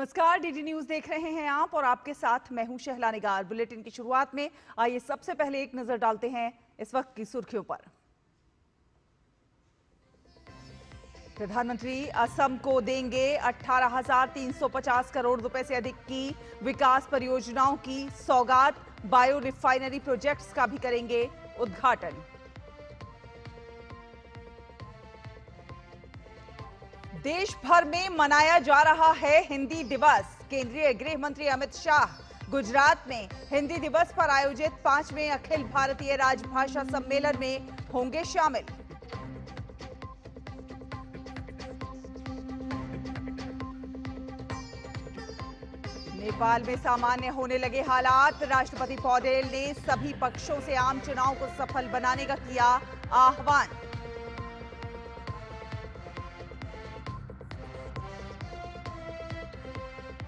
नमस्कार, DD news देख रहे हैं आप और आपके साथ मैं हूं शहला निगार। बुलेटिन की शुरुआत में आइए सबसे पहले एक नजर डालते हैं इस वक्त की सुर्खियों पर। प्रधानमंत्री असम को देंगे 18,350 करोड़ रुपए से अधिक की विकास परियोजनाओं की सौगात। बायो रिफाइनरी प्रोजेक्ट्स का भी करेंगे उद्घाटन। देश भर में मनाया जा रहा है हिंदी दिवस। केंद्रीय गृह मंत्री अमित शाह गुजरात में हिंदी दिवस पर आयोजित 5वें अखिल भारतीय राजभाषा सम्मेलन में होंगे शामिल। नेपाल में सामान्य होने लगे हालात। राष्ट्रपति पौडेल ने सभी पक्षों से आम चुनाव को सफल बनाने का किया आह्वान।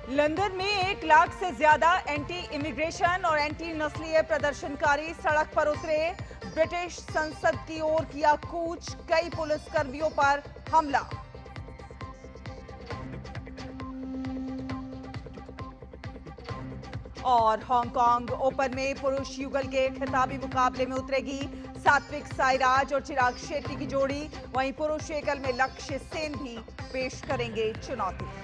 लंदन में 1 लाख से ज्यादा एंटी इमिग्रेशन और एंटी नस्लीय प्रदर्शनकारी सड़क पर उतरे। ब्रिटिश संसद की ओर किया कूच। कई पुलिसकर्मियों पर हमला। और हांगकांग ओपन में पुरुष युगल के खिताबी मुकाबले में उतरेगी सात्विक साईराज और चिराग शेट्टी की जोड़ी। वहीं पुरुष एकल में लक्ष्य सेन भी पेश करेंगे चुनौती।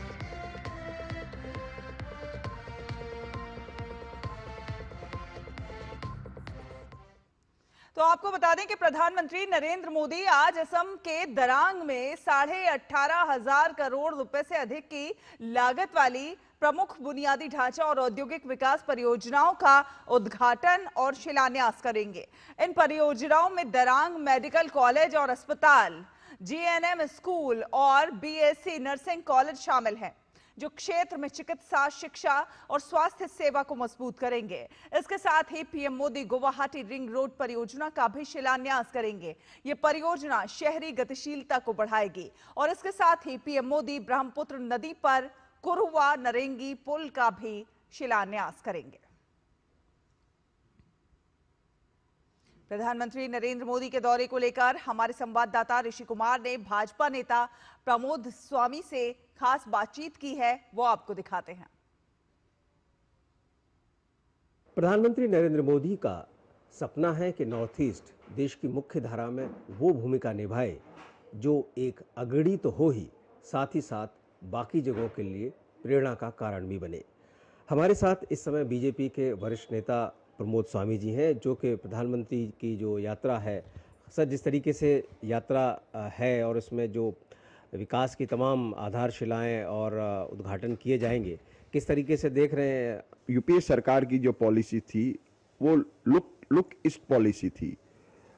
तो आपको बता दें कि प्रधानमंत्री नरेंद्र मोदी आज असम के दरांग में 18,500 करोड़ रुपए से अधिक की लागत वाली प्रमुख बुनियादी ढांचा और औद्योगिक विकास परियोजनाओं का उद्घाटन और शिलान्यास करेंगे। इन परियोजनाओं में दरांग मेडिकल कॉलेज और अस्पताल, जीएनएम स्कूल और बीएससी नर्सिंग कॉलेज शामिल हैं, जो क्षेत्र में चिकित्सा, शिक्षा और स्वास्थ्य सेवा को मजबूत करेंगे। इसके साथ ही PM Modi Guwahati ring road परियोजना का भी शिलान्यास करेंगे। ये परियोजना शहरी गतिशीलता को बढ़ाएगी। और इसके साथ ही पीएम मोदी ब्रह्मपुत्र नदी पर कुरुवा नरेंगी पुल का भी शिलान्यास करेंगे। प्रधानमंत्री नरेंद्र मोदी के दौरे को लेकर हमारे संवाददाता ऋषि कुमार ने भाजपा नेता प्रमोद स्वामी से खास बातचीत की है, वो आपको दिखाते हैं। प्रधानमंत्री नरेंद्र मोदी का सपना है कि नॉर्थ ईस्ट देश की मुख्य धारा में वो भूमिका निभाए जो एक अग्रणी तो हो ही, साथ ही साथ बाकी जगहों के लिए प्रेरणा का कारण भी बने। हमारे साथ इस समय बीजेपी के वरिष्ठ नेता प्रमोद स्वामी जी हैं, जो कि प्रधानमंत्री की जो यात्रा है, सर जिस तरीके से यात्रा है और इसमें जो विकास की तमाम आधारशिलाएं और उद्घाटन किए जाएंगे, किस तरीके से देख रहे हैं? यूपीए सरकार की जो पॉलिसी थी वो लुक ईस्ट पॉलिसी थी।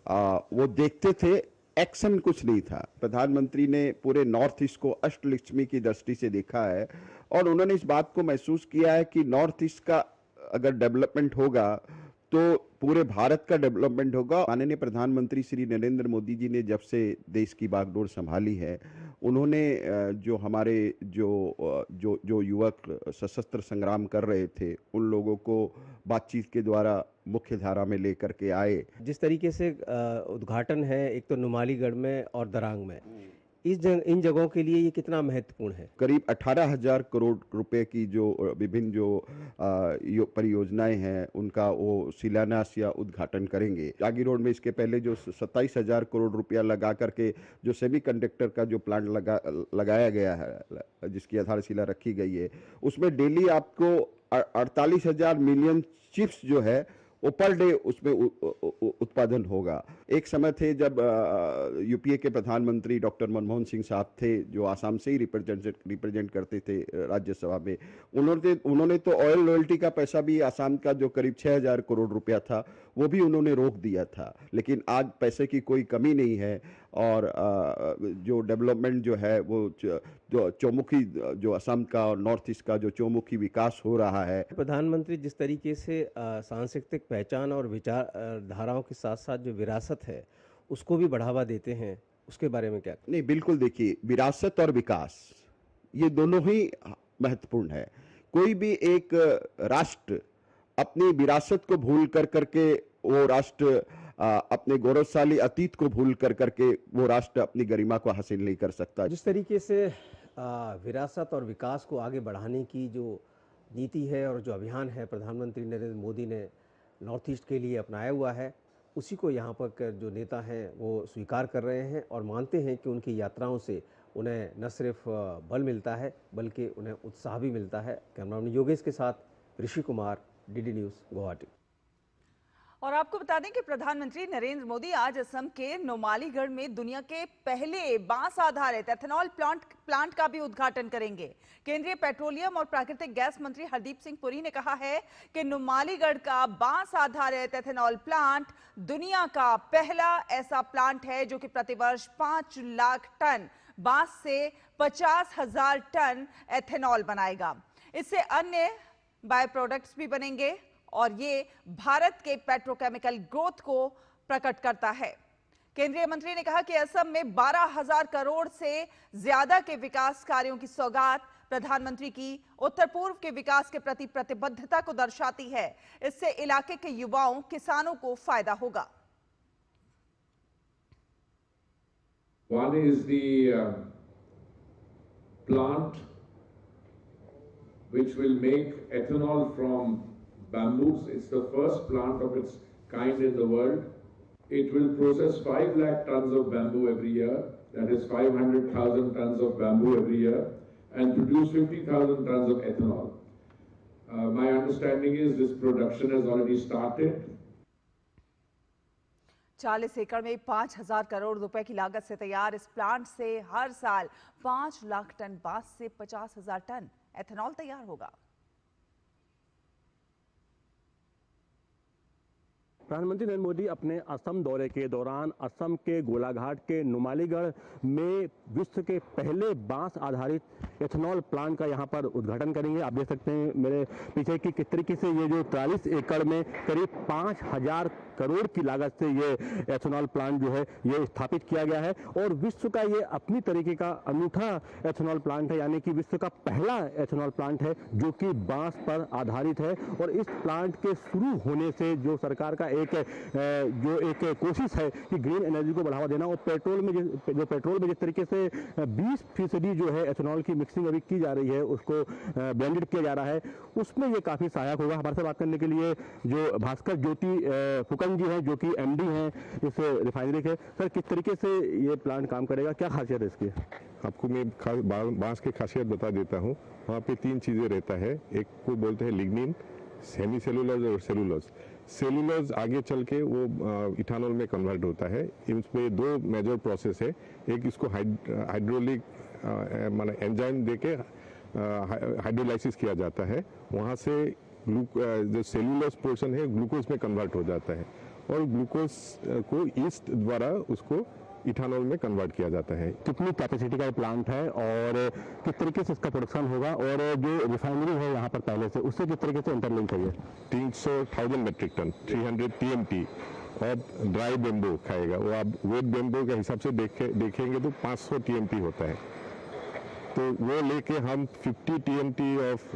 वो देखते थे, एक्शन कुछ नहीं था। प्रधानमंत्री ने पूरे नॉर्थ ईस्ट को अष्टलक्ष्मी की दृष्टि से देखा है और उन्होंने इस बात को महसूस किया है कि नॉर्थ ईस्ट का अगर डेवलपमेंट होगा तो पूरे भारत का डेवलपमेंट होगा। माननीय प्रधानमंत्री श्री नरेंद्र मोदी जी ने जब से देश की बागडोर संभाली है, उन्होंने जो हमारे जो युवक सशस्त्र संग्राम कर रहे थे, उन लोगों को बातचीत के द्वारा मुख्य धारा में लेकर के आए। जिस तरीके से उद्घाटन है, एक तो नुमालीगढ़ में और दरांग में, इन जगहों के लिए ये कितना महत्वपूर्ण है? करीब 18,000 करोड़ रुपए की जो विभिन्न जो परियोजनाएं हैं, उनका वो शिलान्यास या उद्घाटन करेंगे। जागी रोड में इसके पहले जो 27,000 करोड़ रुपया लगा करके जो सेमीकंडक्टर का जो प्लांट लगाया गया है, जिसकी आधारशिला रखी गई है, उसमें डेली आपको 48,000 मिलियन चिप्स जो है वो पर डे उसमें उत्पादन होगा। एक समय थे जब यूपीए के प्रधानमंत्री डॉक्टर मनमोहन सिंह साहब थे, जो आसाम से ही रिप्रेजेंट करते थे राज्यसभा में। उन्होंने तो ऑयल रॉयल्टी का पैसा भी आसाम का जो करीब 6,000 करोड़ रुपया था, वो भी उन्होंने रोक दिया था। लेकिन आज पैसे की कोई कमी नहीं है और जो डेवलपमेंट जो है वो जो चौमुखी, जो असम का और नॉर्थ ईस्ट का जो चौमुखी विकास हो रहा है। प्रधानमंत्री जिस तरीके से सांस्कृतिक पहचान और विचार धाराओं के साथ साथ जो विरासत है उसको भी बढ़ावा देते हैं, उसके बारे में क्या? नहीं, बिल्कुल देखिए, विरासत और विकास ये दोनों ही महत्वपूर्ण है। कोई भी एक राष्ट्र अपनी विरासत को भूल कर करके वो राष्ट्र अपने गौरवशाली अतीत को भूल कर करके वो राष्ट्र अपनी गरिमा को हासिल नहीं कर सकता। जिस तरीके से विरासत और विकास को आगे बढ़ाने की जो नीति है और जो अभियान है प्रधानमंत्री नरेंद्र मोदी ने नॉर्थ ईस्ट के लिए अपनाया हुआ है, उसी को यहाँ पर जो नेता हैं वो स्वीकार कर रहे हैं और मानते हैं कि उनकी यात्राओं से उन्हें न सिर्फ बल मिलता है बल्कि उन्हें उत्साह भी मिलता है। कैमरामैन योगेश के साथ ऋषि कुमार, डीडी न्यूज़, गुवाहाटी। और आपको बता दें कि प्रधानमंत्री नरेंद्र मोदी आज असम के नुमालीगढ़ में दुनिया के पहले बांस आधारित एथेनॉल प्लांट का भी उद्घाटन करेंगे। केंद्रीय पेट्रोलियम और प्राकृतिक गैस मंत्री हरदीप सिंह पुरी ने कहा है कि नुमालीगढ़ का बांस आधारित एथेनॉल प्लांट दुनिया का पहला ऐसा प्लांट है जो कि प्रतिवर्ष 5 लाख टन बांस से 50,000 टन एथेनॉल बनाएगा। इससे अन्य बाय प्रोडक्ट्स भी बनेंगे और ये भारत के पेट्रोकेमिकल ग्रोथ को प्रकट करता है। केंद्रीय मंत्री ने कहा कि असम में 12,000 करोड़ से ज्यादा के विकास कार्यों की सौगात प्रधानमंत्री की उत्तर पूर्व के विकास के प्रति प्रतिबद्धता को दर्शाती है। इससे इलाके के युवाओं, किसानों को फायदा होगा। One is the plant which will make ethanol from bamboos. It's the first plant of its kind in the world. It will process 5 lakh tons of bamboo every year, that is 500,000 tons of bamboo every year, and produce 50,000 tons of ethanol. My understanding is this production has already started. 40 एकड़ में 5,000 करोड़ रुपए की लागत से तैयार इस plant से हर साल 5 लाख टन बांस से 50,000 टन एथेनॉल तैयार होगा। प्रधानमंत्री नरेंद्र मोदी अपने असम दौरे के दौरान असम के गोलाघाट के नुमालीगढ़ में विश्व के पहले बांस आधारित एथेनॉल प्लांट का यहां पर उद्घाटन करेंगे। आप देख सकते हैं मेरे पीछे कि किस तरीके से ये जो 43 एकड़ में करीब 5,000 करोड़ की लागत से ये एथेनॉल प्लांट जो है ये स्थापित किया गया है और विश्व का ये अपनी तरीके का अनूठा एथेनॉल प्लांट है, यानी कि विश्व का पहला एथेनॉल प्लांट है जो कि बांस पर आधारित है। और इस प्लांट के शुरू होने से जो सरकार का एक कोशिश है कि ग्रीन एनर्जी को बढ़ावा देना और पेट्रोल में जिस तरीके से 20% जो है एथेनॉल की मिक्सिंग अभी की जा रही है उसको ब्लेंडेड किया जा रहा है, उसमें ये काफी सहायक होगा। हमारे से बात करने के लिए जो भास्कर ज्योति फुकन जी हैं जो कि एमडी हैं इस रिफाइनरी के। सर, किस तरीके से ये प्लांट काम करेगा, क्या खासियत है इसकी? आपको मैं बांस की खासियत बता देता हूँ। वहाँ पे 3 चीज़ें रहता है, एक को बोलते हैं लिग्निन, सेमी सेलुलोज और सेलुलोज। सेलुलोज आगे चल के वो इथानॉल में कन्वर्ट होता है। इसमें 2 मेजर प्रोसेस है, एक इसको हाइड्रोलिक माने एंजाइम देके हाइड्रोलाइसिस किया जाता है, वहाँ से जो सेलुलोज पोर्शन है ग्लूकोज में कन्वर्ट हो जाता है और ग्लूकोज को ईस्ट द्वारा उसको इथानॉल में कन्वर्ट किया जाता है। कितनी कैपेसिटी का प्लांट है और किस तरीके से इसका प्रोडक्शन होगा और जो रिफाइनरी है यहाँ पर पहले से उससे किस तरीके से इंटरलिंक है? 300,000 मेट्रिक टन 300 TMT और ड्राई बेम्बो खाएगा। वो आप वेट बेम्बो के हिसाब से देखेंगे तो 500 TMT होता है। तो वो लेके हम 50 TMT ऑफ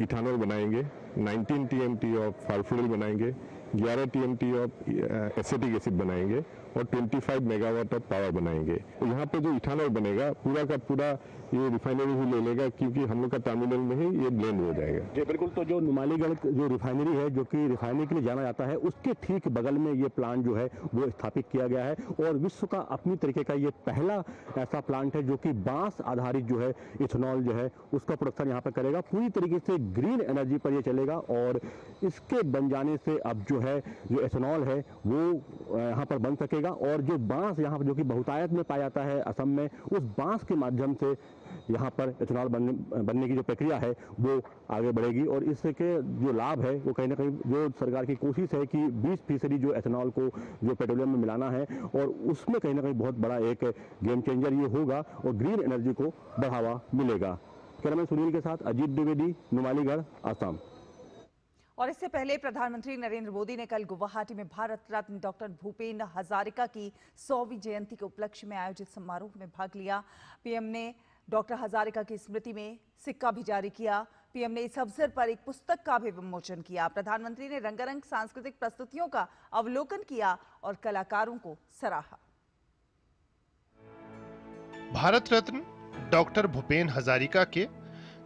इथानॉल बनाएंगे, 19 TMT ऑफ फार्फुल बनाएंगे, 11 TMT ऑफ एसिटिक एसिड बनाएंगे और 25 मेगावाट ऑफ पावर बनाएंगे। तो यहाँ पे जो इथानॉल बनेगा पूरा का पूरा ये रिफाइनरी ही ले लेगा क्योंकि हम लोग का टर्मिनल में ही ये ब्लेंड हो जाएगा। जी बिल्कुल। तो जो नुमालीगढ़ जो रिफाइनरी है जो कि रिफाइनरी के लिए जाना जाता है उसके ठीक बगल में ये प्लांट जो है वो स्थापित किया गया है और विश्व का अपनी तरीके का ये पहला ऐसा प्लांट है जो कि बांस आधारित जो है इथेनॉल जो है उसका प्रोडक्शन यहाँ पर करेगा। पूरी तरीके से ग्रीन एनर्जी पर ये चलेगा और इसके बन जाने से अब जो है जो एथेनॉल है वो यहाँ पर बन सकेगा और जो बांस यहाँ पर जो कि बहुतायत में पाया जाता है असम में, उस बांस के माध्यम से यहाँ पर एथेनॉल बनने की जो प्रक्रिया है वो आगे बढ़ेगी और इसके जो लाभ है वो कहीं ना कहीं जो सरकार की कोशिश है कि 20% जो एथेनॉल को जो पेट्रोलियम में मिलाना है और उसमें कहीं ना कहीं बहुत बड़ा एक गेम चेंजर ये होगा और ग्रीन एनर्जी को बढ़ावा मिलेगा। कैमरामैन सुनील के साथ अजीत द्विवेदी, नुमालीगढ़, असम। और इससे पहले प्रधानमंत्री नरेंद्र मोदी ने कल गुवाहाटी में भारत रत्न डॉक्टर भूपेन हजारिका की 100वीं जयंती के उपलक्ष्य में आयोजित समारोह में भाग लिया। पीएम ने डॉक्टर हजारिका की स्मृति में सिक्का भी जारी किया। पीएम ने इस अवसर पर एक पुस्तक का भी विमोचन किया। प्रधानमंत्री ने रंगारंग सांस्कृतिक प्रस्तुतियों का अवलोकन किया और कलाकारों को सराहा। भारत रत्न डॉक्टर भूपेन हजारिका के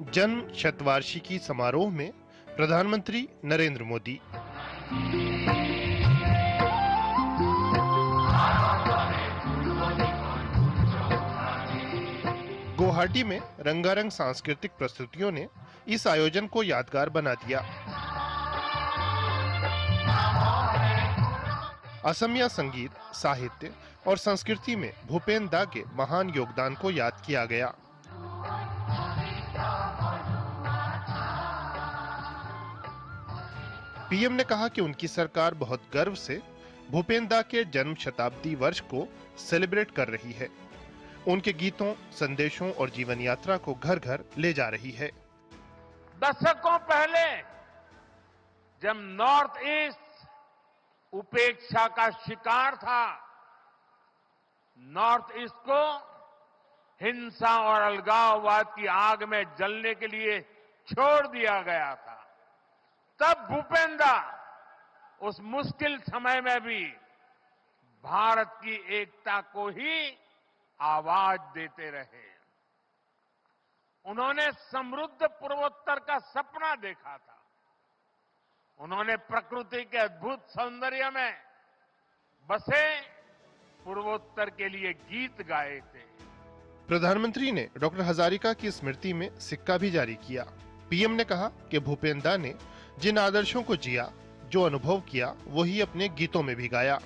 जन्म शतवार्षिकी समारोह में प्रधानमंत्री नरेंद्र मोदी। गुवाहाटी में रंगारंग सांस्कृतिक प्रस्तुतियों ने इस आयोजन को यादगार बना दिया। असमिया संगीत, साहित्य और संस्कृति में भूपेन दा के महान योगदान को याद किया गया। पीएम ने कहा कि उनकी सरकार बहुत गर्व से भूपेन दा के जन्म शताब्दी वर्ष को सेलिब्रेट कर रही है। उनके गीतों, संदेशों और जीवन यात्रा को घर घर ले जा रही है। दशकों पहले जब नॉर्थ ईस्ट उपेक्षा का शिकार था, नॉर्थ ईस्ट को हिंसा और अलगाववाद की आग में जलने के लिए छोड़ दिया गया था, तब भूपेन दा उस मुश्किल समय में भी भारत की एकता को ही आवाज देते रहे। उन्होंने समृद्ध पूर्वोत्तर का सपना देखा था। उन्होंने प्रकृति के अद्भुत सौंदर्य में बसे पूर्वोत्तर के लिए गीत गाए थे। प्रधानमंत्री ने डॉक्टर हजारिका की स्मृति में सिक्का भी जारी किया। पीएम ने कहा कि भूपेन दा ने जिन आदर्शों को जिया, जो अनुभव किया, वही अपने गीतों में भी गाया।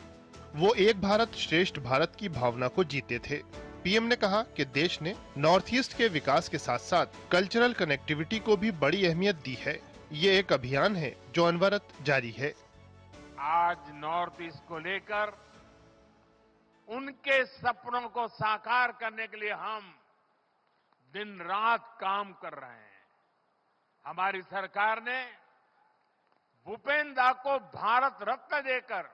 वो एक भारत श्रेष्ठ भारत की भावना को जीते थे। पीएम ने कहा कि देश ने नॉर्थ ईस्ट के विकास के साथ साथ कल्चरल कनेक्टिविटी को भी बड़ी अहमियत दी है। ये एक अभियान है जो अनवरत जारी है। आज नॉर्थ ईस्ट को लेकर उनके सपनों को साकार करने के लिए हम दिन रात काम कर रहे हैं। हमारी सरकार ने भूपेन दा को भारत रत्न देकर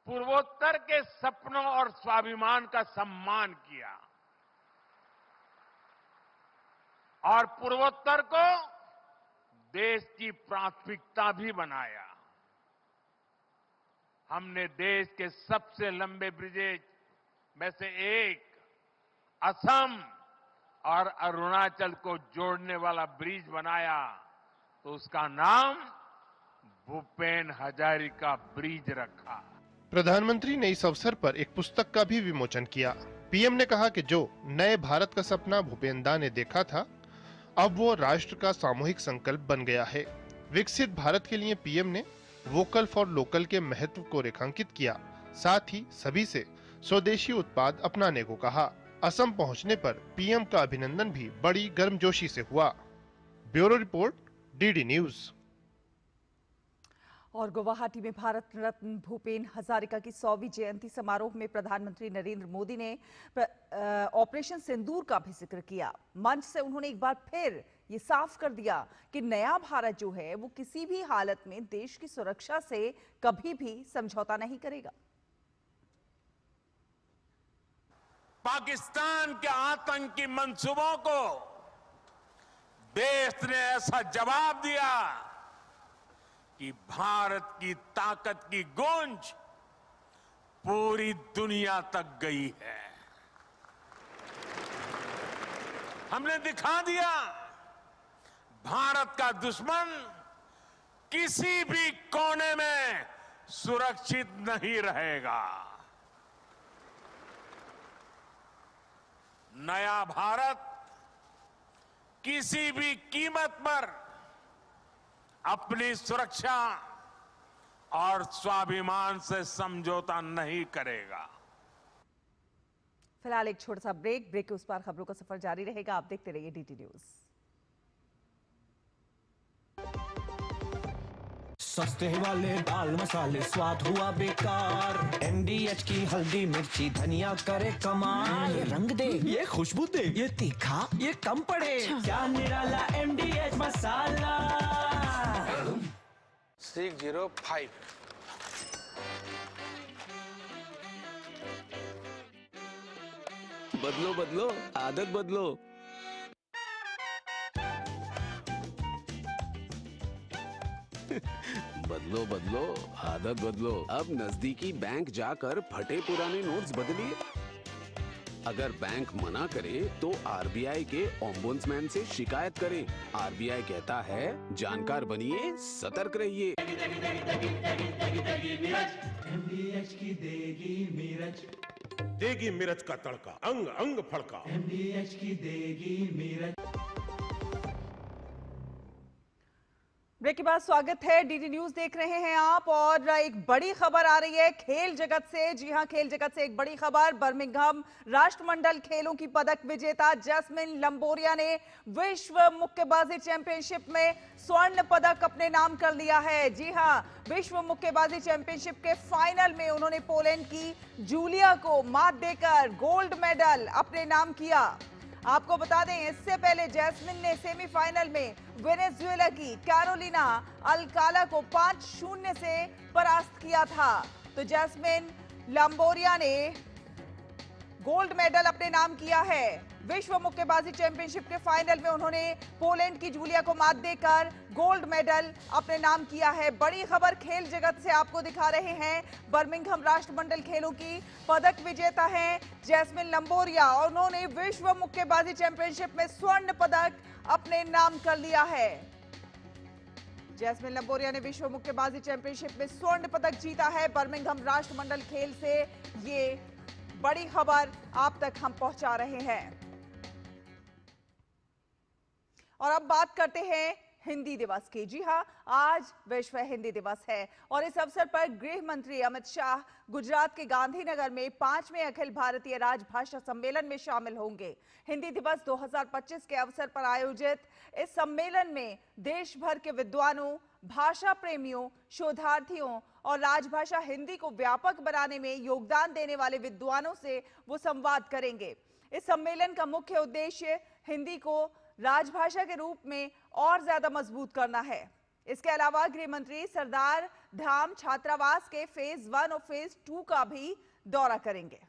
पूर्वोत्तर के सपनों और स्वाभिमान का सम्मान किया और पूर्वोत्तर को देश की प्राथमिकता भी बनाया। हमने देश के सबसे लंबे ब्रिजेज में से एक असम और अरुणाचल को जोड़ने वाला ब्रिज बनाया, तो उसका नाम भूपेन हजारिका ब्रिज रखा। प्रधानमंत्री ने इस अवसर पर एक पुस्तक का भी विमोचन किया। पीएम ने कहा कि जो नए भारत का सपना भूपेन दा ने देखा था, अब वो राष्ट्र का सामूहिक संकल्प बन गया है। विकसित भारत के लिए पीएम ने वोकल फॉर लोकल के महत्व को रेखांकित किया। साथ ही सभी से स्वदेशी उत्पाद अपनाने को कहा। असम पहुंचने पर पीएम का अभिनंदन भी बड़ी गर्मजोशी से हुआ। Bureau report, DD news. और गुवाहाटी में भारत रत्न भूपेन हजारिका की 100वीं जयंती समारोह में प्रधानमंत्री नरेंद्र मोदी ने ऑपरेशन सिंदूर का भी जिक्र किया। मंच से उन्होंने एक बार फिर ये साफ कर दिया कि नया भारत जो है वो किसी भी हालत में देश की सुरक्षा से कभी भी समझौता नहीं करेगा। पाकिस्तान के आतंकी मंसूबों को देश ने ऐसा जवाब दिया कि भारत की ताकत की गूंज पूरी दुनिया तक गई है। हमने दिखा दिया भारत का दुश्मन किसी भी कोने में सुरक्षित नहीं रहेगा। नया भारत किसी भी कीमत पर अपनी सुरक्षा और स्वाभिमान से समझौता नहीं करेगा। फिलहाल एक छोटा सा ब्रेक के उस पार खबरों का सफर जारी रहेगा। आप देखते रहिए डीटी न्यूज। सस्ते वाले दाल मसाले स्वाद हुआ बेकार। एमडीएच की हल्दी मिर्ची धनिया करे कमाल। ये रंग दे, ये खुशबू दे, ये तीखा, ये कम पड़े। क्या निराला एमडीएच मसाला। 605। बदलो बदलो, आदत बदलो। बदलो बदलो, आदत बदलो। अब नजदीकी बैंक जाकर फटे पुराने नोट्स बदलिए अगर बैंक मना करे तो आरबीआई के ओम्बुड्समैन से शिकायत करें। आरबीआई कहता है, जानकार बनिए, सतर्क रहिए। MDH की देगी मिर्च, देगी मिर्च का तड़का, अंग अंग फड़का। MDH की देगी मिर्च। ब्रेक के बाद स्वागत है। डीडी न्यूज देख रहे हैं आप और एक बड़ी खबर आ रही है खेल जगत से। जी हां, खेल जगत से एक बड़ी खबर। बर्मिंघम राष्ट्रमंडल खेलों की पदक विजेता जैस्मिन लंबोरिया ने विश्व मुक्केबाजी चैंपियनशिप में स्वर्ण पदक अपने नाम कर लिया है। जी हां, विश्व मुक्केबाजी चैंपियनशिप के फाइनल में उन्होंने पोलैंड की जूलिया को मात देकर गोल्ड मेडल अपने नाम किया। आपको बता दें, इससे पहले जैस्मिन ने सेमीफाइनल में वेनेजुएला की कैरोलिना अल्काला को 5-0 से परास्त किया था। तो जैस्मिन लंबोरिया ने गोल्ड मेडल अपने नाम किया है। विश्व मुक्केबाजी चैंपियनशिप के फाइनल में उन्होंने पोलैंड की जूलिया को मात देकर गोल्ड मेडल अपने नाम किया है। बड़ी खबर खेल जगत से आपको दिखा रहे हैं। बर्मिंघम राष्ट्रमंडल खेलों की पदक विजेता हैं जैस्मिन लंबोरिया और उन्होंने विश्व मुक्केबाजी चैंपियनशिप में स्वर्ण पदक अपने नाम कर लिया है। जैस्मिन लंबोरिया ने विश्व मुक्केबाजी चैंपियनशिप में स्वर्ण पदक जीता है। बर्मिंघम राष्ट्रमंडल खेल से ये बड़ी खबर आप तक हम पहुंचा रहे हैं। और अब बात करते हैं हिंदी दिवस की। जी हां, आज विश्व हिंदी दिवस है और इस अवसर पर गृह मंत्री अमित शाह गुजरात के गांधीनगर में 5वें अखिल भारतीय राजभाषा सम्मेलन में शामिल होंगे। हिंदी दिवस 2025 के अवसर पर आयोजित इस सम्मेलन में देश भर के विद्वानों, भाषा प्रेमियों, शोधार्थियों और राजभाषा हिंदी को व्यापक बनाने में योगदान देने वाले विद्वानों से वो संवाद करेंगे। इस सम्मेलन का मुख्य उद्देश्य हिंदी को राजभाषा के रूप में और ज्यादा मजबूत करना है। इसके अलावा गृह मंत्री सरदार धाम छात्रावास के फेज 1 और फेज 2 का भी दौरा करेंगे।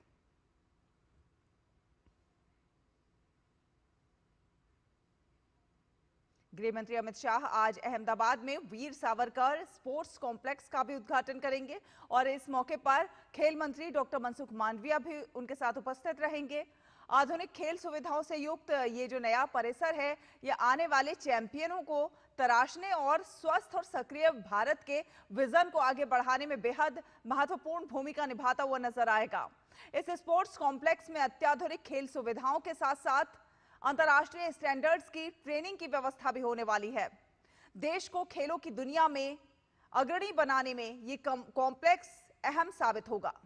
गृह मंत्री अमित शाह आज अहमदाबाद में वीर सावरकर स्पोर्ट्स कॉम्प्लेक्स का भी उद्घाटन करेंगे और इस मौके पर खेल मंत्री डॉक्टर मनसुख मांडविया भी उनके साथ उपस्थित रहेंगे। आधुनिक खेल सुविधाओं से युक्त ये जो नया परिसर है, ये आने वाले चैंपियनों को तराशने और स्वस्थ और सक्रिय भारत के विजन को आगे बढ़ाने में बेहद महत्वपूर्ण भूमिका निभाता हुआ नजर आएगा। इस स्पोर्ट्स कॉम्प्लेक्स में अत्याधुनिक खेल सुविधाओं के साथ साथ अंतर्राष्ट्रीय स्टैंडर्ड्स की ट्रेनिंग की व्यवस्था भी होने वाली है। देश को खेलों की दुनिया में अग्रणी बनाने में ये कॉम्प्लेक्स अहम साबित होगा।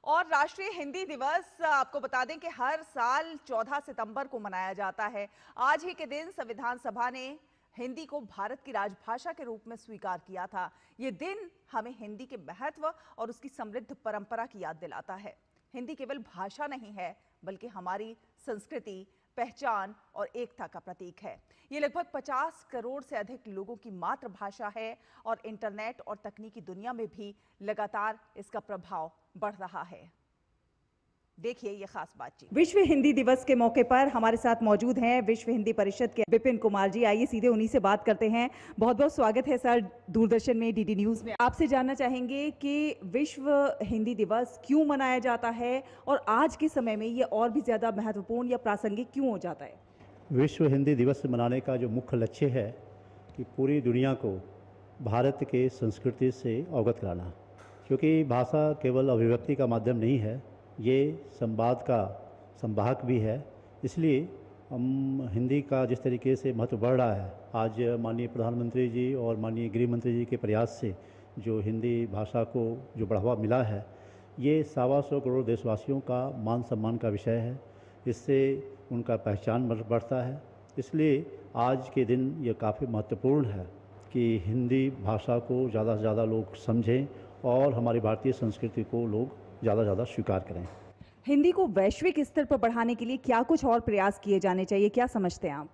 और राष्ट्रीय हिंदी दिवस आपको बता दें कि हर साल 14 सितंबर को मनाया जाता है। आज ही के दिन संविधान सभा ने हिंदी को भारत की राजभाषा के रूप में स्वीकार किया था। ये दिन हमें हिंदी के महत्व और उसकी समृद्ध परंपरा की याद दिलाता है। हिंदी केवल भाषा नहीं है, बल्कि हमारी संस्कृति, पहचान और एकता का प्रतीक है। ये लगभग 50 करोड़ से अधिक लोगों की मातृभाषा है और इंटरनेट और तकनीकी दुनिया में भी लगातार इसका प्रभाव बढ़ रहा है। देखिए ये खास बातचीत। विश्व हिंदी दिवस के मौके पर हमारे साथ मौजूद हैं विश्व हिंदी परिषद के विपिन कुमार जी। आइए सीधे उन्हीं से बात करते हैं। बहुत बहुत स्वागत है सर दूरदर्शन में, डीडी न्यूज में। आपसे जानना चाहेंगे कि विश्व हिंदी दिवस क्यों मनाया जाता है और आज के समय में ये और भी ज्यादा महत्वपूर्ण या प्रासंगिक क्यों हो जाता है? विश्व हिंदी दिवस मनाने का जो मुख्य लक्ष्य है कि पूरी दुनिया को भारत के संस्कृति से अवगत कराना, क्योंकि भाषा केवल अभिव्यक्ति का माध्यम नहीं है, ये संवाद का संवाहक भी है। इसलिए हम हिंदी का जिस तरीके से महत्व बढ़ रहा है, आज माननीय प्रधानमंत्री जी और माननीय गृह मंत्री जी के प्रयास से जो हिंदी भाषा को जो बढ़ावा मिला है, ये 125 करोड़ देशवासियों का मान सम्मान का विषय है। इससे उनका पहचान बढ़ता है। इसलिए आज के दिन ये काफ़ी महत्वपूर्ण है कि हिंदी भाषा को ज़्यादा से ज़्यादा लोग समझें और हमारी भारतीय संस्कृति को लोग ज़्यादा से ज़्यादा स्वीकार करें। हिंदी को वैश्विक स्तर पर बढ़ाने के लिए क्या कुछ और प्रयास किए जाने चाहिए, क्या समझते हैं आप?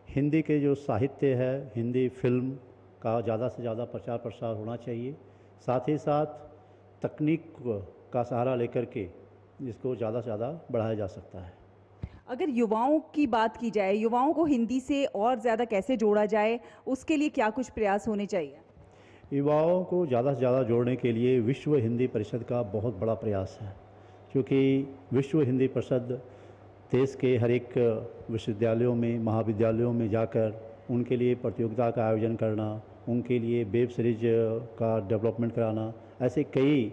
हिंदी के जो साहित्य है, हिंदी फिल्म का ज़्यादा से ज़्यादा प्रचार प्रसार होना चाहिए। साथ ही साथ तकनीक का सहारा लेकर के इसको ज़्यादा से ज़्यादा बढ़ाया जा सकता है। अगर युवाओं की बात की जाए, युवाओं को हिंदी से और ज़्यादा कैसे जोड़ा जाए, उसके लिए क्या कुछ प्रयास होने चाहिए? युवाओं को ज़्यादा से ज़्यादा जोड़ने के लिए विश्व हिंदी परिषद का बहुत बड़ा प्रयास है, क्योंकि विश्व हिंदी परिषद देश के हर एक विश्वविद्यालयों में, महाविद्यालयों में जाकर उनके लिए प्रतियोगिता का आयोजन करना, उनके लिए वेब सीरीज का डेवलपमेंट कराना, ऐसे कई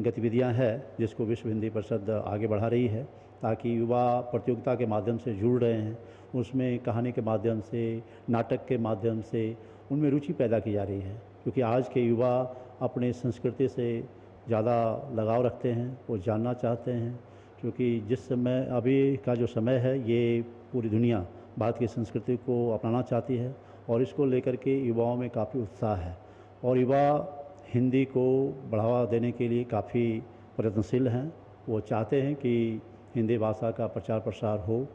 गतिविधियां हैं जिसको विश्व हिंदी परिषद आगे बढ़ा रही है, ताकि युवा प्रतियोगिता के माध्यम से जुड़ रहे हैं, उसमें कहानी के माध्यम से, नाटक के माध्यम से उनमें रुचि पैदा की जा रही है। क्योंकि आज के युवा अपने संस्कृति से ज़्यादा लगाव रखते हैं, वो जानना चाहते हैं, क्योंकि जिस समय अभी का जो समय है ये पूरी दुनिया भारत की संस्कृति को अपनाना चाहती है और इसको लेकर के युवाओं में काफ़ी उत्साह है और युवा हिंदी को बढ़ावा देने के लिए काफ़ी प्रयत्नशील हैं। वो चाहते हैं कि हिंदी भाषा का प्रचार प्रसार हो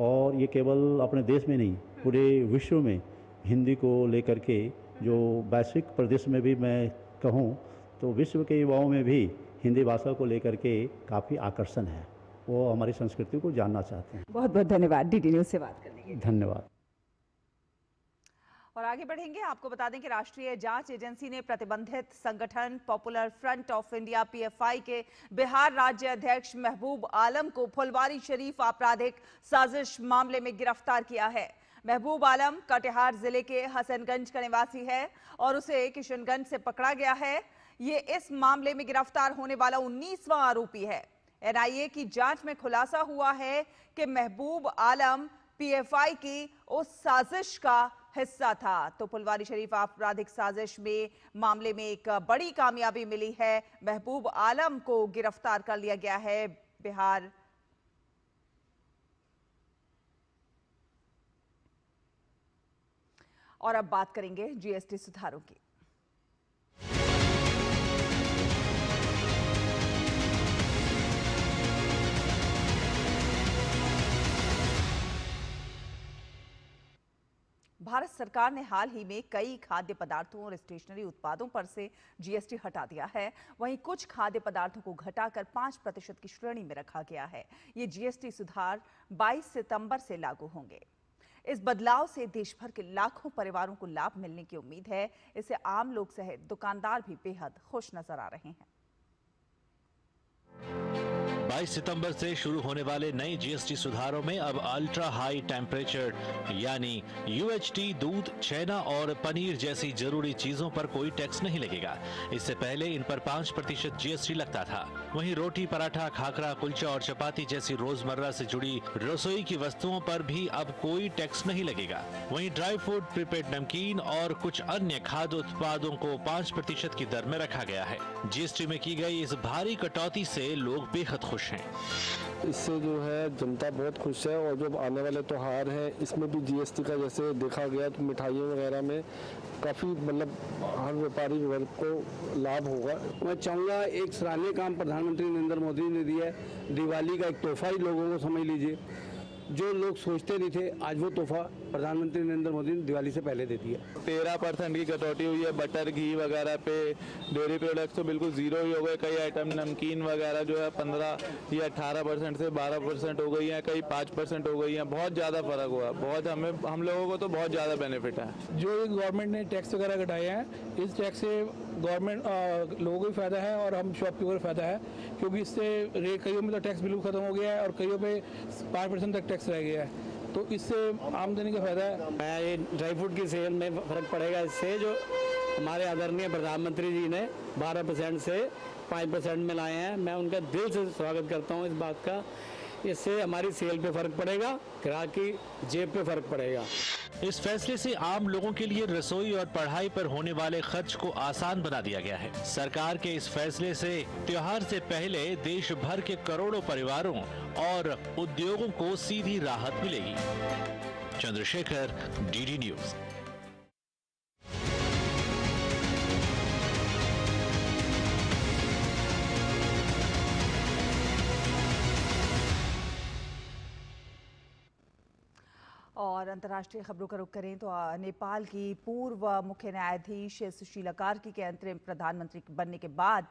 और ये केवल अपने देश में नहीं, पूरे विश्व में हिंदी को लेकर के जो वैश्विक परिदृश्य में भी मैं कहूँ तो विश्व के युवाओं में भी हिंदी भाषा को लेकर के काफ़ी आकर्षण है, वो हमारी संस्कृति को जानना चाहते हैं। बहुत बहुत धन्यवाद DD न्यूज़ से बात करने के लिए। धन्यवाद। और आगे बढ़ेंगे, आपको बता दें कि राष्ट्रीय जांच एजेंसी ने प्रतिबंधित संगठन popular front of India PFI के बिहार राज्य अध्यक्ष महबूब आलम को फुलवारी शरीफ आपराधिक साजिश मामले में गिरफ्तार किया है। महबूब आलम कटिहार जिले के हसनगंज का निवासी है और उसे किशनगंज से पकड़ा गया है। ये इस मामले में गिरफ्तार होने वाला 19वां आरोपी है। NIA की जांच में खुलासा हुआ है कि महबूब आलम PFI की उस साजिश का हिस्सा था। तो फुलवारी शरीफ आपराधिक साजिश में मामले में एक बड़ी कामयाबी मिली है। महबूब आलम को गिरफ्तार कर लिया गया है बिहार। और अब बात करेंगे GST सुधारों की। भारत सरकार ने हाल ही में कई खाद्य पदार्थों और स्टेशनरी उत्पादों पर से GST हटा दिया है। वहीं कुछ खाद्य पदार्थों को घटाकर 5% की श्रेणी में रखा गया है। ये GST सुधार 22 सितंबर से लागू होंगे। इस बदलाव से देश भर के लाखों परिवारों को लाभ मिलने की उम्मीद है। इससे आम लोग सहित दुकानदार भी बेहद खुश नजर आ रहे हैं। 22 सितंबर से शुरू होने वाले नए GST सुधारों में अब अल्ट्रा हाई टेम्परेचर यानी UHT दूध, छेना और पनीर जैसी जरूरी चीजों पर कोई टैक्स नहीं लगेगा। इससे पहले इन पर 5% GST लगता था। वहीं रोटी, पराठा, खाखरा, कुलचा और चपाती जैसी रोजमर्रा से जुड़ी रसोई की वस्तुओं पर भी अब कोई टैक्स नहीं लगेगा। वहीं ड्राई फ्रूट, प्रीपेड नमकीन और कुछ अन्य खाद्य उत्पादों को 5% की दर में रखा गया है। GST में की गई इस भारी कटौती से लोग बेहद खुश हैं। इससे जो है जनता बहुत खुश है और जो आने वाले त्योहार हैं इसमें भी GST का जैसे देखा गया तो मिठाइयों वगैरह में काफ़ी मतलब हर व्यापारी वर्ग को लाभ होगा। मैं चाहूँगा एक सराहनीय काम प्रधानमंत्री नरेंद्र मोदी ने दिया है। दिवाली का एक तोहफा ही लोगों को समझ लीजिए। जो लोग सोचते नहीं थे आज वो तोहफा प्रधानमंत्री नरेंद्र मोदी ने दिवाली से पहले दे दिया। 13% की कटौती हुई है बटर, घी वगैरह पे। डेयरी प्रोडक्ट्स तो बिल्कुल जीरो ही हो गए। कई आइटम नमकीन वगैरह जो है 15 या 18% से 12% हो गई हैं, कई 5% हो गई हैं। बहुत ज़्यादा फर्क हुआ। बहुत हम लोगों को तो बहुत ज़्यादा बेनिफिट है। जो गवर्नमेंट ने टैक्स वगैरह घटाए हैं, इस टैक्स से गवर्नमेंट लोगों को भी फायदा है और हम शॉपकीपर को फायदा है, क्योंकि इससे रेट कईयों में तो टैक्स बिल्कुल खत्म हो गया है और कईयों पे 5% तक टैक्स रह गया है, तो इससे आमदनी का फायदा है। ये ड्राई फ्रूट की सेल में फर्क पड़ेगा। इससे जो हमारे आदरणीय प्रधानमंत्री जी ने 12% से 5% में लाए हैं, मैं उनका दिल से स्वागत करता हूँ इस बात का। इससे हमारी सेल पे फर्क पड़ेगा, ग्राहक की जेब पे फर्क पड़ेगा। इस फैसले से आम लोगों के लिए रसोई और पढ़ाई पर होने वाले खर्च को आसान बना दिया गया है। सरकार के इस फैसले से त्योहार से पहले देश भर के करोड़ों परिवारों और उद्योगों को सीधी राहत मिलेगी। Chandrashekhar, DD news. और और अंतर्राष्ट्रीय खबरों का रुख करें तो नेपाल की पूर्व मुख्य न्यायाधीश सुशीला कार्की के अंतरिम प्रधानमंत्री बनने के बाद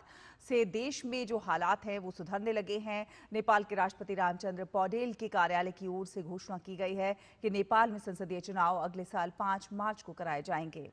से देश में जो हालात हैं वो सुधरने लगे हैं। नेपाल के राष्ट्रपति रामचंद्र पौडेल के कार्यालय की ओर से घोषणा की गई है कि नेपाल में संसदीय चुनाव अगले साल 5 मार्च को कराए जाएंगे।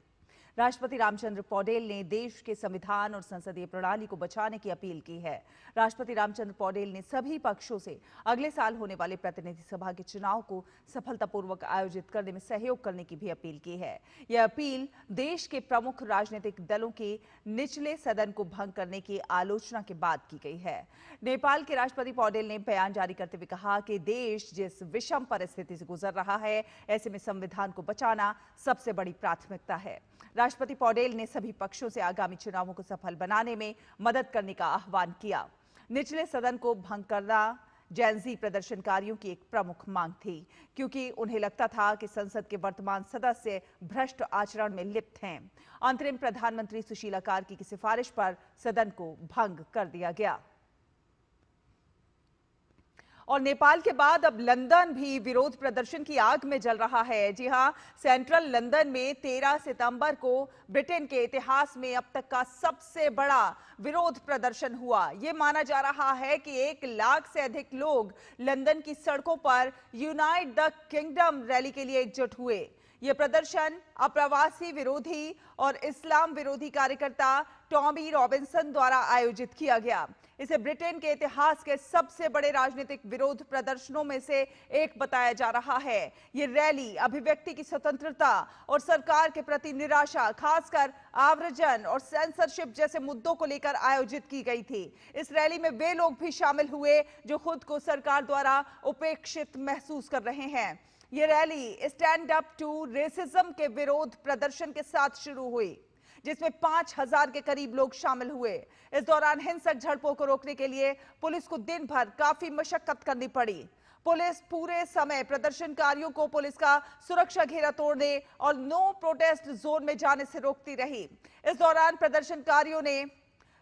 राष्ट्रपति रामचंद्र पौडेल ने देश के संविधान और संसदीय प्रणाली को बचाने की अपील की है। राष्ट्रपति रामचंद्र पौडेल ने सभी पक्षों से अगले साल होने वाले प्रतिनिधि सभा के चुनाव को सफलतापूर्वक आयोजित करने में सहयोग करने की भी अपील की है। यह अपील देश के प्रमुख राजनीतिक दलों के निचले सदन को भंग करने की आलोचना के बाद की गई है। नेपाल के राष्ट्रपति पौडेल ने बयान जारी करते हुए कहा कि देश जिस विषम परिस्थिति से गुजर रहा है, ऐसे में संविधान को बचाना सबसे बड़ी प्राथमिकता है। राष्ट्रपति पौडेल ने सभी पक्षों से आगामी चुनावों को सफल बनाने में मदद करने का आह्वान किया। निचले सदन को भंग करना जेनजी प्रदर्शनकारियों की एक प्रमुख मांग थी, क्योंकि उन्हें लगता था कि संसद के वर्तमान सदस्य भ्रष्ट आचरण में लिप्त हैं। अंतरिम प्रधानमंत्री सुशीला कार्की की सिफारिश पर सदन को भंग कर दिया गया। और नेपाल के बाद अब लंदन भी विरोध प्रदर्शन की आग में जल रहा है। जी हां, सेंट्रल लंदन में 13 सितंबर को ब्रिटेन के इतिहास में अब तक का सबसे बड़ा विरोध प्रदर्शन हुआ। ये माना जा रहा है कि 1 लाख से अधिक लोग लंदन की सड़कों पर यूनाइट द किंगडम रैली के लिए एकजुट हुए। यह प्रदर्शन अप्रवासी विरोधी और इस्लाम विरोधी कार्यकर्ता टॉमी रॉबिन्सन द्वारा आयोजित किया गया। इसे ब्रिटेन के इतिहास के सबसे बड़े राजनीतिक विरोध प्रदर्शनों में से एक बताया जा रहा है। ये रैली अभिव्यक्ति की स्वतंत्रता और सरकार के प्रति निराशा, खासकर आव्रजन और सेंसरशिप जैसे मुद्दों को लेकर आयोजित की गई थी। इस रैली में वे लोग भी शामिल हुए जो खुद को सरकार द्वारा उपेक्षित महसूस कर रहे हैं। ये rally stand up to racism के विरोध प्रदर्शन के साथ शुरू हुई, जिसमें 5000 के करीब लोग शामिल हुए। इस दौरान हिंसक झड़पों को रोकने के लिए पुलिस को दिन भर काफी मशक्कत करनी पड़ी। पुलिस पूरे समय प्रदर्शनकारियों को पुलिस का सुरक्षा घेरा तोड़ने और नो प्रोटेस्ट जोन में जाने से रोकती रही। इस दौरान प्रदर्शनकारियों ने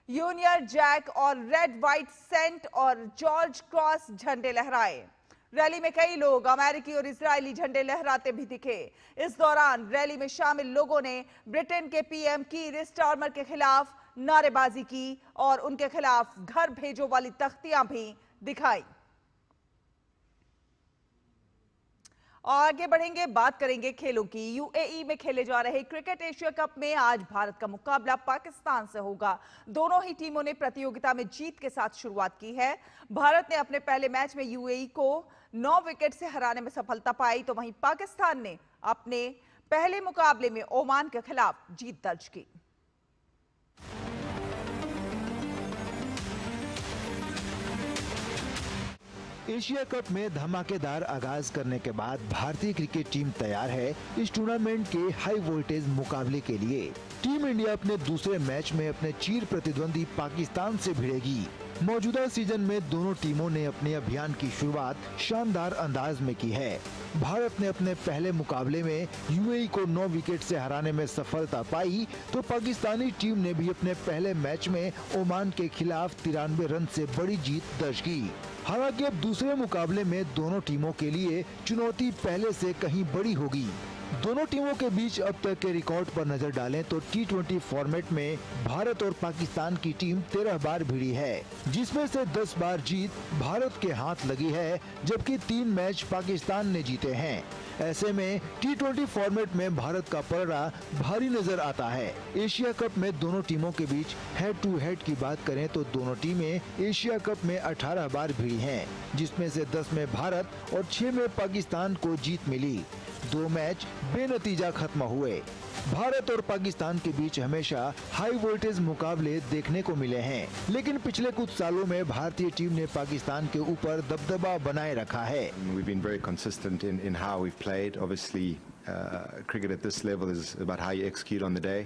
यूनियन जैक और रेड व्हाइट सेंट और जॉर्ज क्रॉस झंडे लहराए। रैली में कई लोग अमेरिकी और इजरायली झंडे लहराते भी दिखे। इस दौरान रैली में शामिल लोगों ने ब्रिटेन के पीएम कीर स्टारमर के खिलाफ नारेबाजी की और उनके खिलाफ घर भेजो वाली तख्तियां भी दिखाई। आगे बढ़ेंगे, बात करेंगे खेलों की। यूएई में खेले जा रहे क्रिकेट एशिया कप में आज भारत का मुकाबला पाकिस्तान से होगा। दोनों ही टीमों ने प्रतियोगिता में जीत के साथ शुरुआत की है। भारत ने अपने पहले मैच में यूएई को 9 विकेट से हराने में सफलता पाई, तो वहीं पाकिस्तान ने अपने पहले मुकाबले में ओमान के खिलाफ जीत दर्ज की। एशिया कप में धमाकेदार आगाज करने के बाद भारतीय क्रिकेट टीम तैयार है इस टूर्नामेंट के हाई वोल्टेज मुकाबले के लिए। टीम इंडिया अपने दूसरे मैच में अपने चीर प्रतिद्वंदी पाकिस्तान से भिड़ेगी। मौजूदा सीजन में दोनों टीमों ने अपने अभियान की शुरुआत शानदार अंदाज में की है। भारत ने अपने पहले मुकाबले में यूएई को 9 विकेट से हराने में सफलता पाई, तो पाकिस्तानी टीम ने भी अपने पहले मैच में ओमान के खिलाफ 93 रन से बड़ी जीत दर्ज की। हालांकि अब दूसरे मुकाबले में दोनों टीमों के लिए चुनौती पहले से कहीं बड़ी होगी। दोनों टीमों के बीच अब तक के रिकॉर्ड पर नजर डालें तो T20 फॉर्मेट में भारत और पाकिस्तान की टीम 13 बार भिड़ी है, जिसमें से 10 बार जीत भारत के हाथ लगी है, जबकि 3 मैच पाकिस्तान ने जीते हैं। ऐसे में T20 फॉर्मेट में भारत का पलड़ा भारी नजर आता है। एशिया कप में दोनों टीमों के बीच हेड टू हेड की बात करें तो दोनों टीमें एशिया कप में 18 बार भिड़ी हैं, जिसमें से 10 में भारत और 6 में पाकिस्तान को जीत मिली। 2 मैच बेनतीजा खत्म हुए। भारत और पाकिस्तान के बीच हमेशा हाई वोल्टेज मुकाबले देखने को मिले हैं, लेकिन पिछले कुछ सालों में भारतीय टीम ने पाकिस्तान के ऊपर दबदबा बनाए रखा है। We've been very consistent in how we've played. Obviously, cricket at this level is about how you execute on the day.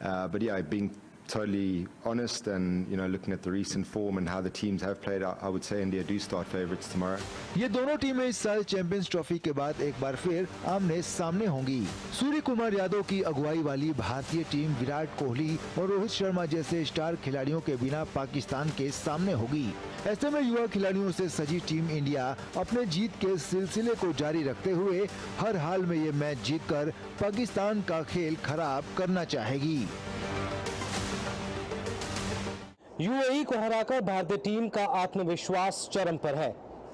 But yeah, being totally honest and looking at the recent form and how the teams have played, I would say India do start favourites tomorrow. ये दोनों टीमें इस साल champions trophy के बाद एक बार फिर आमने सामने होंगी। सूर्य कुमार यादव की अगुवाई वाली भारतीय टीम विराट कोहली और रोहित शर्मा जैसे स्टार खिलाड़ियों के बिना पाकिस्तान के सामने होगी। ऐसे में युवा खिलाड़ियों से सजी टीम इंडिया अपने जीत के सिलसिले को जारी रखते हुए हर हाल में ये मैच जीतकर पाकिस्तान का खेल खराब करना चाहेगी। यूएई को हराकर भारतीय टीम का आत्मविश्वास चरम पर है।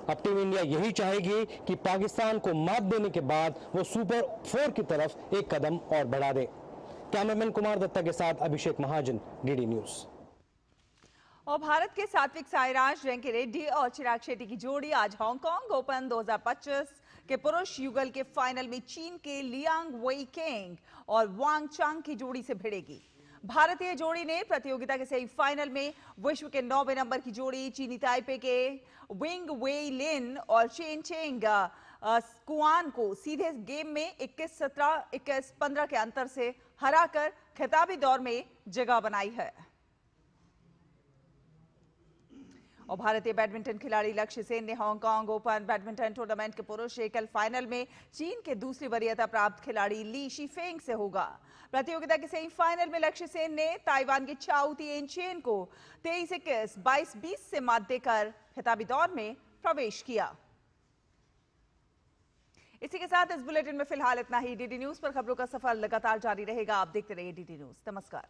अब टीम इंडिया यही चाहेगी कि पाकिस्तान को मात देने के बाद वो सुपर 4 की तरफ एक कदम और बढ़ा दे। कैमरामैन कुमार दत्ता के साथ अभिषेक महाजन, डीडी न्यूज। और भारत के सात्विक साईराज, रैंकी रेड्डी और चिराग शेट्टी की जोड़ी आज हांगकांग ओपन 2025 के पुरुष युगल के फाइनल में चीन के लियांग वेइकेंग और वांग चांग की जोड़ी से भिड़ेगी। भारतीय जोड़ी ने प्रतियोगिता के सेमीफाइनल में विश्व के 9वें नंबर की जोड़ी चीनी ताइपे के विंग वेई लिन और चेन चेंग कुआन को सीधे गेम में 21-17, 21-15 के अंतर से हराकर खिताबी दौर में जगह बनाई है। और भारतीय बैडमिंटन खिलाड़ी लक्ष्य सेन ने हांगकांग ओपन बैडमिंटन टूर्नामेंट के पुरुष एकल फाइनल में चीन के दूसरी वरीयता प्राप्त खिलाड़ी ली शीफेंग से होगा। प्रतियोगिता के सेमीफाइनल में लक्ष्य सेन ने ताइवान के चाउ तिएनचेन को 23-21, 22-20 से मात देकर खिताबी दौर में प्रवेश किया। इसी के साथ इस बुलेटिन में फिलहाल इतना ही। डीडी न्यूज पर खबरों का सफर लगातार जारी रहेगा। आप देखते रहिए डीडी न्यूज। नमस्कार।